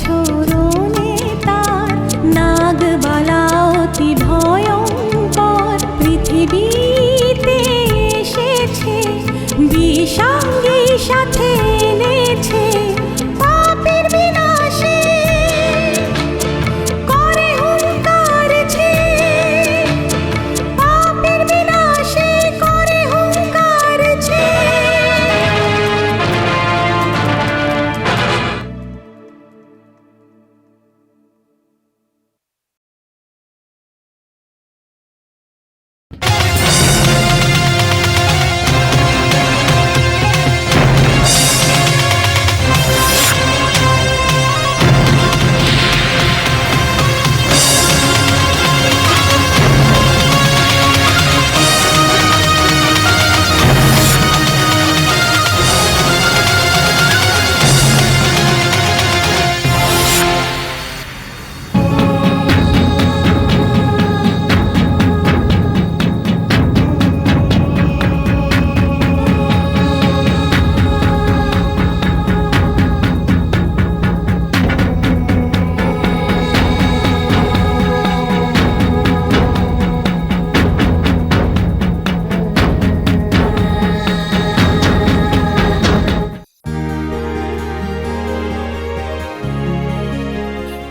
ছোড়নে তার নাগবালা অতি ভয়ঙ্কর পৃথিবীতে এসেছে বিষাঙ্গী সাথে এনেছে পাপের বিনাশে করে হুঙ্কার ছে পাপের বিনাশে করে হুঙ্কার ছে।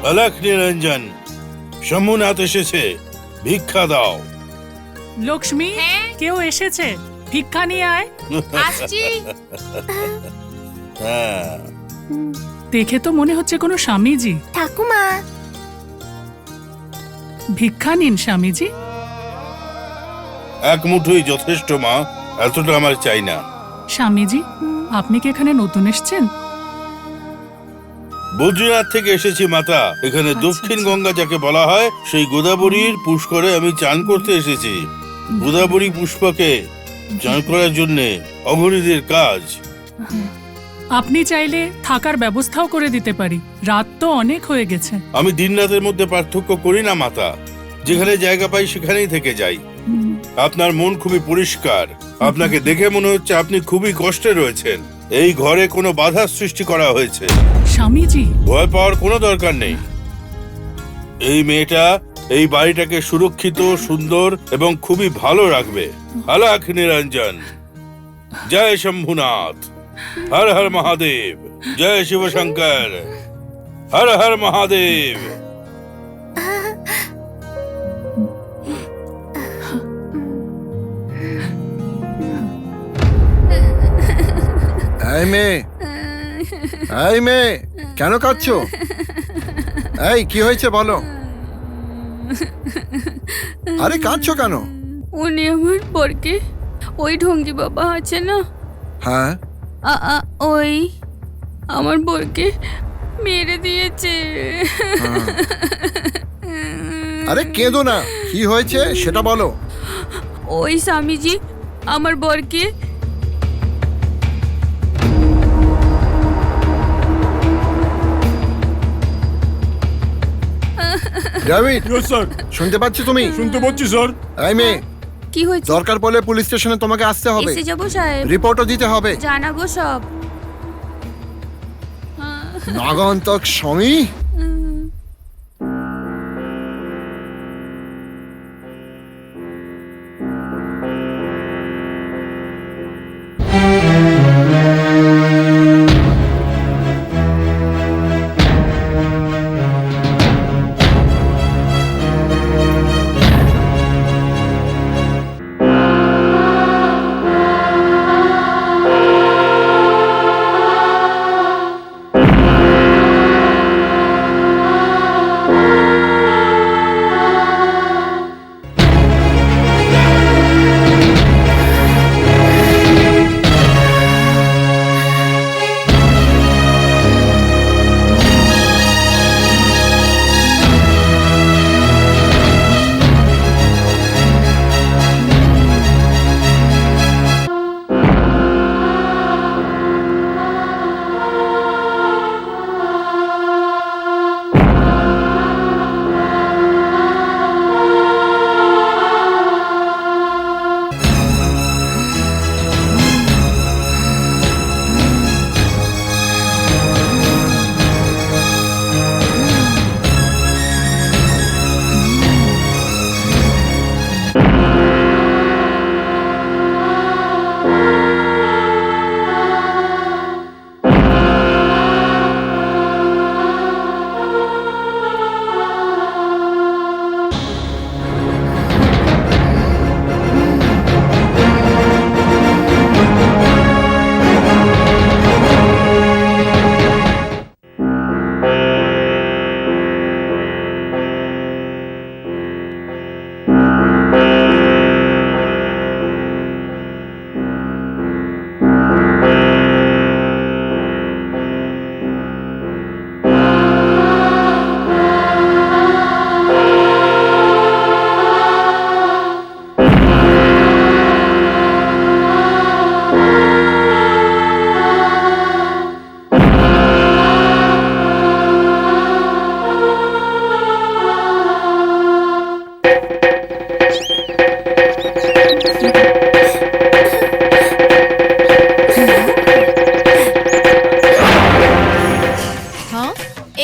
अलख निरंजन शंभुनाथ এসেছে ভিক্ষা দাও। লক্ষ্মী কেউ এসেছে, ভিক্ষা নিয়ে আয়। আসছি। হ্যাঁ, দেখে তো মনে হচ্ছে কোনো স্বামীজি। ঠাকুমা, ভিক্ষা নিন স্বামীজি। এক মুঠোই যথেষ্ট মা, এতটা আমার চাই না। স্বামীজি, আপনি কি এখানে নতুন এসেছেন? বদ্রীনাথ থেকে এসেছি মাতা। এখানে দক্ষিণ গঙ্গা যাকে বলা হয় সেই গোদাবরীর পুষ্করে আমি চান করতে এসেছি। গোদাবরী পুষ্পকে চান করার জন্য অঘরীদের কাজ। আপনি চাইলে থাকার ব্যবস্থাও করে দিতে পারি, রাত তো অনেক হয়ে গেছে। আমি দিন রাতের মধ্যে পার্থক্য করি না মাতা, যেখানে জায়গা পাই সেখানেই থেকে যাই। আপনার মন খুবই পরিষ্কার, আপনাকে দেখে মনে হচ্ছে আপনি খুবই কষ্টে রয়েছেন। এই ঘরে কোনো বাধা সৃষ্টি করা হয়েছে। স্বামীজি, ভয় পাওয়ার কোনো দরকার নেই। এই মেয়েটা এই বাড়িটাকে সুরক্ষিত, সুন্দর এবং খুবই ভালো রাখবে। अलख निरंजन, जय शंभुनाथ, हर हर महादेव, जय शिव शंकर, हर हर महादेव। এই মেয়ে, এই মেয়ে, কেন কাঁদছো? এই কি হয়েছে বলো? আরে কাঁদছো কেন? উনি আমার বরকে, ওই ঢঙ্গি বাবা আছে না, হ্যাঁ, ওই আমার বরকে মেরে দিয়েছে। আরে কেঁদো না, কি হয়েছে সেটা বলো। ওই স্বামীজি আমার বরকে ডেভিড, স্যার, শুনতে পাচ্ছ তুমি? শুনতে পাচ্ছি স্যার। এই মেয়ে, কি হয়েছে? দরকার পড়লে পুলিশ স্টেশনে তোমাকে আসতে হবে, এসে যাবো সাহেব, রিপোর্টও দিতে হবে। জানাবো সব। নাগন্তক স্বামী।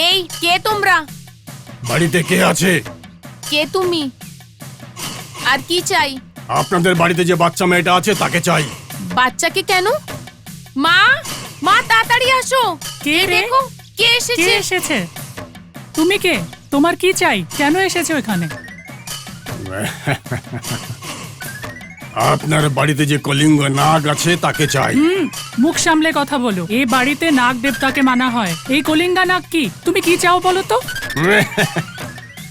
এই কে তোমরা? বাড়িতে কে আছে? কে তুমি? আর কি চাই? আপনাদের বাড়িতে যে বাচ্চা মেয়েটা আছে তাকে চাই। বাচ্চাকে কেন? মা, মা তাড়াতাড়ি আসো। কে রে? দেখো কে কে এসেছে। এসেছে? তুমি কে? তোমার কি চাই? কেন এসেছো এখানে? আপনার বাড়িতে যে কলিঙ্গ নাগ আছে তাকে চাই। মুখ সামলে কথা বলো। এই বাড়িতে নাগ দেবতাকে মানা হয়। এই কলিঙ্গা নাগ কি? তুমি কি চাও বলো তো?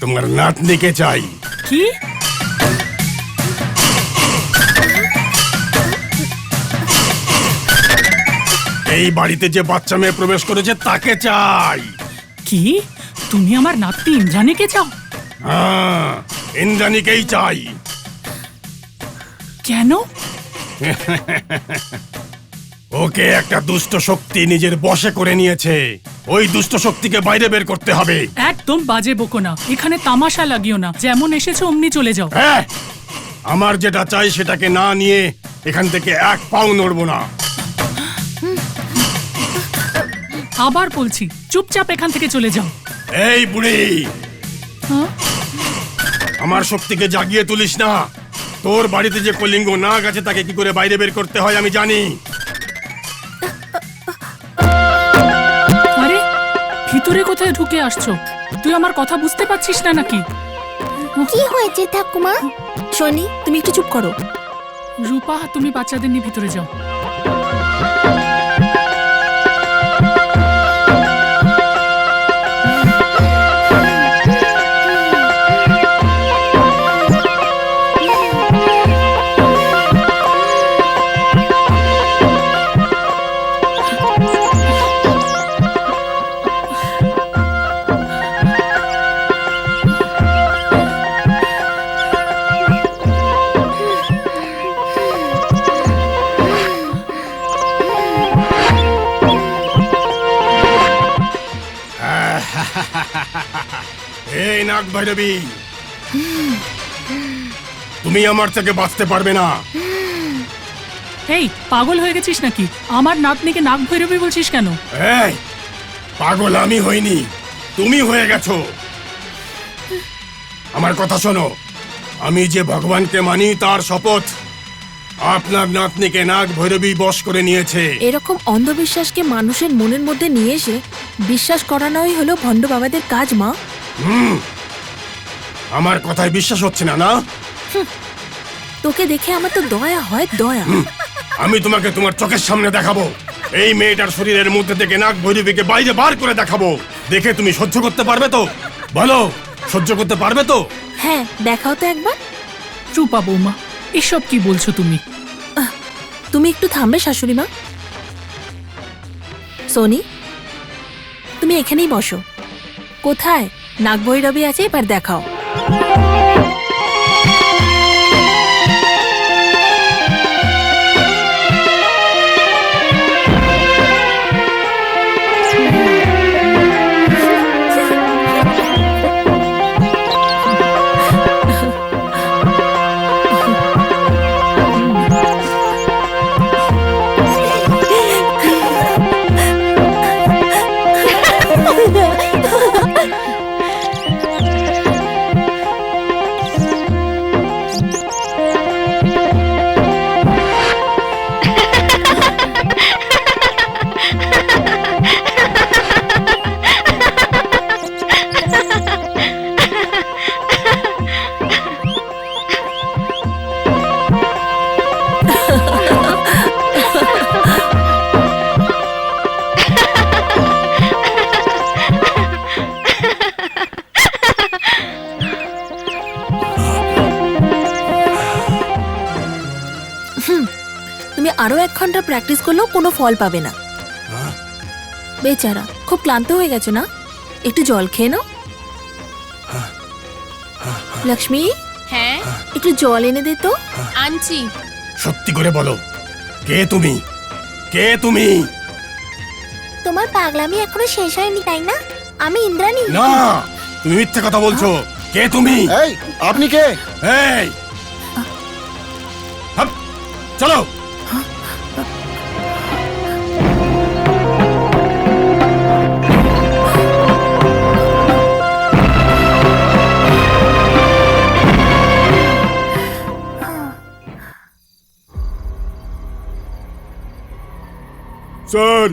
তোমার নাতনিকে চাই। কি? এই বাড়িতে যে বাচ্চা মেয়ে প্রবেশ করেছে তাকে চাই। কি? তুমি আমার নাতনি ইন্দ্রাণীকে চাও? হ্যাঁ, ইন্দ্রাণীকেই চাই। কেন? ওকে একটা দুষ্ট শক্তি নিজের বশে করে নিয়েছে। ওই দুষ্ট শক্তিকে বাইরে বের করতে হবে। একদম বাজে বকো না। এখানে তামাশা লাগিও না। যেমন এসেছো অমনি চলে যাও। হ্যাঁ, আমার যেটা চাই সেটাকে না নিয়ে এখান থেকে এক পাও নড়বো না। আবার বলছি, চুপচাপ এখান থেকে চলে যাও। এই বুড়ি, হ্যাঁ? আমার শক্তিকে জাগিয়ে তুলিস না। তোর বাড়িতে যে কলিঙ্গ নাগ আছে তাকে কি করে বাইরে বের করতে হয় আমি জানি। আরে, ভিতরে কোথায় ঢুকে আসছো? তুই আমার কথা বুঝতে পারছিস না নাকি? কি হয়েছে ঠাকুমা? শনি, তুমি একটু চুপ করো। রূপা, তুমি বাচ্চাদের নিয়ে ভিতরে যাও। এই নাগ ভৈরবী, তুমি আমার থেকে বাঁচতে পারবে না। এই, পাগল হয়ে গেছিস নাকি? আমার নাতনিকে নাগ ভৈরবী বলছিস কেন? এই, পাগল আমি হইনি, তুমি হয়ে গেছো। আমার কথা শোনো, আমি যে ভগবানকে মানি তার শপথ, আপনার নাতনিকে নাগ ভৈরবী বশ করে নিয়েছে। এরকম অন্ধবিশ্বাসকে মানুষের মনের মধ্যে নিয়ে এসে বিশ্বাস করানোই হলো ভণ্ড বাবাদের কাজ, মা। আমার কথায় বিশ্বাস হচ্ছে না? না, তোকে দেখে আমার তো দয়া হয়, দয়া। আমি তোমাকে তোমার চোখের সামনে দেখাবো। এই মেয়েটার শরীরের মধ্যে থেকে নাগ ভৈরবীকে বাইরে বার করে দেখাবো। দেখে তুমি সহ্য করতে পারবে তো? বলো, সহ্য করতে পারবে তো? হ্যাঁ, দেখাও তো একবার। রূপা বৌমা, এসব কি বলছো তুমি? তুমি একটু থামবে শাশুড়ি মা। সোনি, তুমি এখানেই বসো। কোথায় নাগভৈরবী আছে এবার দেখাও। তুমি আরো 1 ঘন্টা প্র্যাকটিস করলেও কোনো ফল পাবে না। বেচারা খুব ক্লান্ত হয়ে গেছো না? একটু জল খেয়ে নাও। লক্ষ্মী, হ্যাঁ, একটু জল এনে দে তো। আনছি। সত্যি করে বলো, কে তুমি? কে তুমি? তোমার পাগলামি এখনো শেষ হয়নি, তাই না? আমি ইন্দ্রাণী। না, তুমি মিথ্যে কথা বলছো। কে তুমি? এই, আপনি কে? এই, হাপ, চলো। স্যার।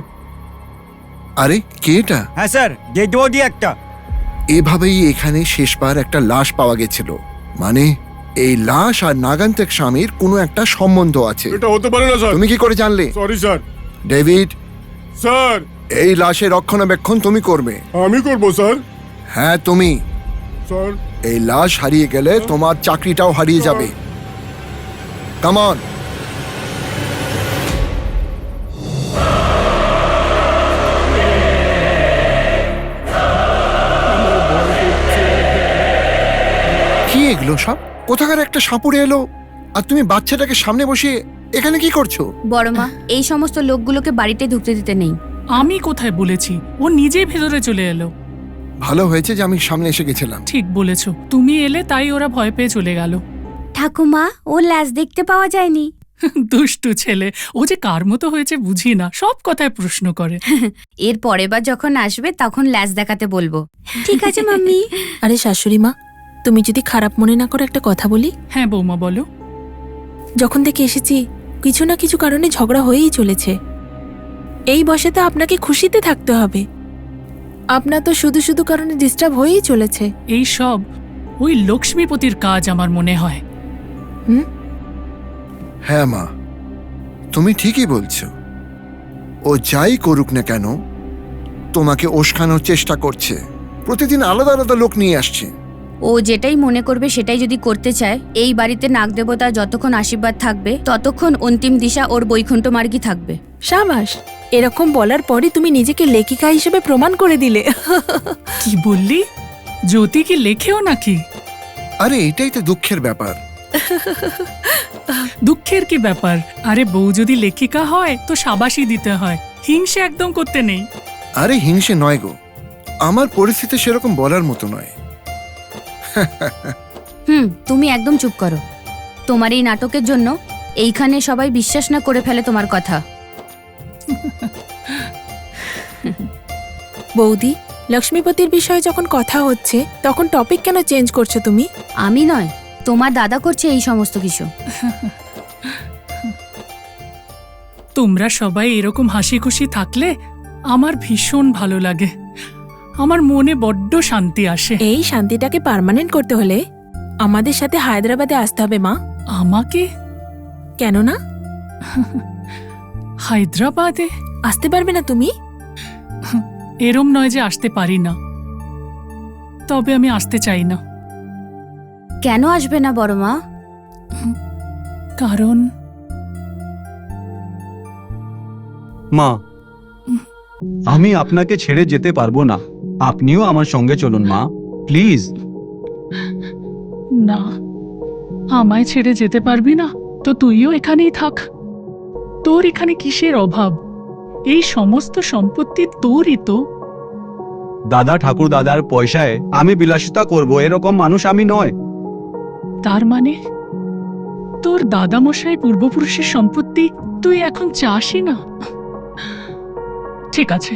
আরে কে এটা? হ্যাঁ স্যার, ডেড বডি একটা। এভাবেই এখানে শেষবার একটা লাশ পাওয়া গেছিল। মানে এই লাশ আর নাগান্তেক স্বামীর কোনো একটা সম্বন্ধ আছে। এটা হতে পারে না স্যার। তুমি কি করে জানলে? Sorry sir. David, sir. এই লাশের রক্ষণাবেক্ষণ তুমি করবে। আমি করব স্যার। হ্যাঁ তুমি। স্যার। এই লাশ হারিয়ে গেলে তোমার চাকরিটাও হারিয়ে যাবে। Come on. কি এগুলো সব? কোথাকার একটা সাপুড়ে এলো আর তুমি বাচ্চাটাকে সামনে বসিয়ে এখানে কি করছো? বড় মা, এই সমস্ত লোকগুলোকে বাড়িতে ঢুকতে দিতে নেই। আমি কোথায় বলেছি? ও নিজেই ভেতরে চলে এলো। ভালো হয়েছে যে আমি সামনে এসে গেছিলাম। ঠিক বলেছো, তুমি এলে তাই ওরা ভয় পেয়ে চলে গেল। ঠাকুমা, ও ল্যাজ দেখতে পাওয়া যায়নি। দুষ্টু ছেলে, ও যে কার মতো হয়েছে বুঝি না, সব কথায় প্রশ্ন করে। এর পরের বার যখন আসবে তখন ল্যাজ দেখাতে বলবো। ঠিক আছে মাম্মি। আরে শাশুড়ি মা, তুমি যদি খারাপ মনে না করে একটা কথা বলি। হ্যাঁ বৌমা, বলো। যখন থেকে এসেছি কিছু না কিছু কারণে ঝগড়া হয়েই চলেছে। এই বয়সে তো আপনাকে খুশিতে থাকতে হবে। আপনার তো শুধু শুধু কারণে ডিস্টার্ব হয়েই চলেছে। এই সব ওই লক্ষ্মীপতির কাজ আমার মনে হয়। হ্যাঁ মা, তুমি ঠিকই বলছো। ও যাই করুক না কেন তোমাকে ওস্কানোর চেষ্টা করছে। প্রতিদিন আলাদা আলাদা লোক নিয়ে আসছে। ও যেটাই মনে করবে সেটাই যদি করতে চায়, এই বাড়িতে নাগদেবতা যতক্ষণ আশীর্বাদ থাকবে ততক্ষণ অন্তিম দিশা ওর বৈকুণ্ঠ মার্গী থাকবে। শাবাশ, এরকম বলার পরই তুমি নিজেকে লেখিকা হিসেবে প্রমাণ করে দিলে। কি বললি? জ্যোতি কি লেখেও নাকি? আরে এটাই তো দুঃখের ব্যাপার। দুঃখের কি ব্যাপার? আরে বউ যদি লেখিকা হয় তো সাবাসই দিতে হয়, হিংসে একদম করতে নেই। আরে হিংসে নয় গো, আমার পরিস্থিতি সেরকম বলার মতো নয়। তুমি একদম চুপ করো। তোমার এই নাটকের জন্য এইখানে সবাই বিশ্বাস না করে ফেলে তোমার কথা। বৌদি, লক্ষ্মীপতির বিষয়ে যখন কথা হচ্ছে তখন টপিক কেন চেঞ্জ করছো তুমি? আমি নয়, তোমার দাদা করছে এই সমস্ত কিছু। তোমরা সবাই এরকম হাসি খুশি থাকলে আমার ভীষণ ভালো লাগে। আমার মনে বড্ড শান্তি আসে। এই শান্তিটাকে পার্মানেন্ট করতে হলে আমাদের সাথে হায়দ্রাবাদে আসতে হবে মা। আমাকে? কেন না? হায়দ্রাবাদে আসতে পারবে না তুমি? এরম নয় যে আসতে পারি না, তবে আমি আসতে চাই না। কেন আসবে না বড় মা? কারণ মা, আমি আপনাকে ছেড়ে যেতে পারবো না। আপনিও আমার সঙ্গে চলুন মা, প্লিজ। না, আমায় ছেড়ে যেতে পারবি না তো তুইও এখানেই থাক। তোর এখানে কিসের অভাব? এই সমস্ত সম্পত্তি তোরই তো। দাদা ঠাকুর দাদার পয়সায় আমি বিলাসিতা করব এরকম মানুষ আমি নয়। তার মানে তোর দাদামশাই পূর্বপুরুষের সম্পত্তি তুই এখন চাসই না? ঠিক আছে,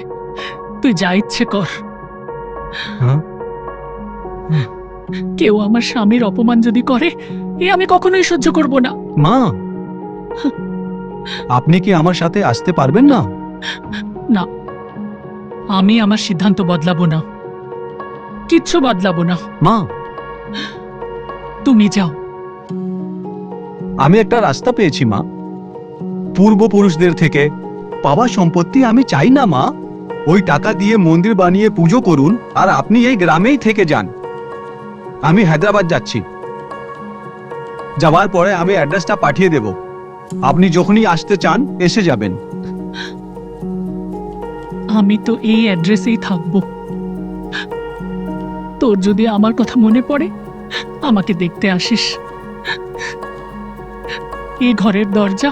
তুই যা ইচ্ছে কর। হ্যাঁ? কেউ আমার স্বামীর অপমান যদি করে, এ আমি কখনোই সহ্য করব না। মা, আপনি কি আমার সাথে আসতে পারবেন না? না, আমি আমার সিদ্ধান্ত বদলাবো না, কিচ্ছু বদলাবো না। মা, তুমি যাও। আমি একটা রাস্তা পেয়েছি মা। পূর্বপুরুষদের থেকে পাওয়া সম্পত্তি আমি চাই না মা। ওই টাকা দিয়ে মন্দির বানিয়ে পুজো করুন আর আপনি এই গ্রামেই থেকে যান। আমি হায়দ্রাবাদ যাচ্ছি। যাওয়ার পরে আমি অ্যাড্রেসটা পাঠিয়ে দেব। আপনি যখনই আসতে চান এসে যাবেন। আমি তো এই অ্যাড্রেসেই থাকবো। তোর যদি আমার কথা মনে পড়ে আমাকে দেখতে আসিস। এই ঘরের দরজা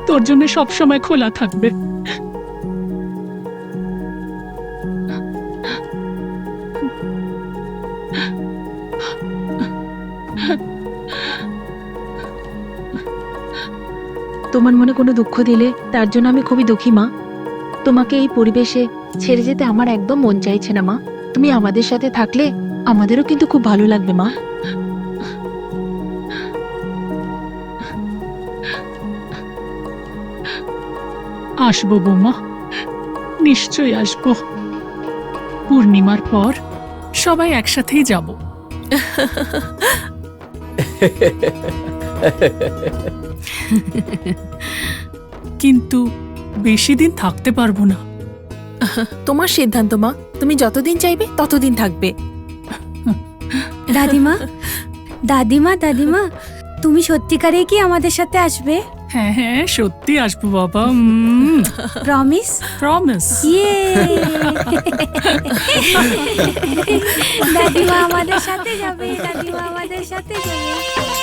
তোর জন্য সবসময় খোলা থাকবে। তোমার মনে কোনো দুঃখ দিলে তার জন্য আমি খুবই দুঃখী মা। তোমাকে এই পরিবেশে ছেড়ে যেতে আমার একদম মন চাইছে না মা। তুমি আমাদের সাথে থাকলে আমাদেরও কিন্তু খুব ভালো লাগবে মা। আসবো বৌমা, নিশ্চয়ই আসবো। পূর্ণিমার পর সবাই একসাথেই যাব। কিন্তু বেশি দিন থাকতে পারবো না। তোমার সিদ্ধান্ত মা, তুমি যতদিন চাইবে ততদিন থাকবে। দাদিমা, দাদিমা, দাদিমা, তুমি সত্যিকারেই কি আমাদের সাথে আসবে? হ্যাঁ হ্যাঁ, সত্যি আসবো বাবা। প্রমিস? প্রমিস। ইয়ে দাদিমা আমাদের সাথে যাবে, দাদিমা আমাদের সাথে যাবে।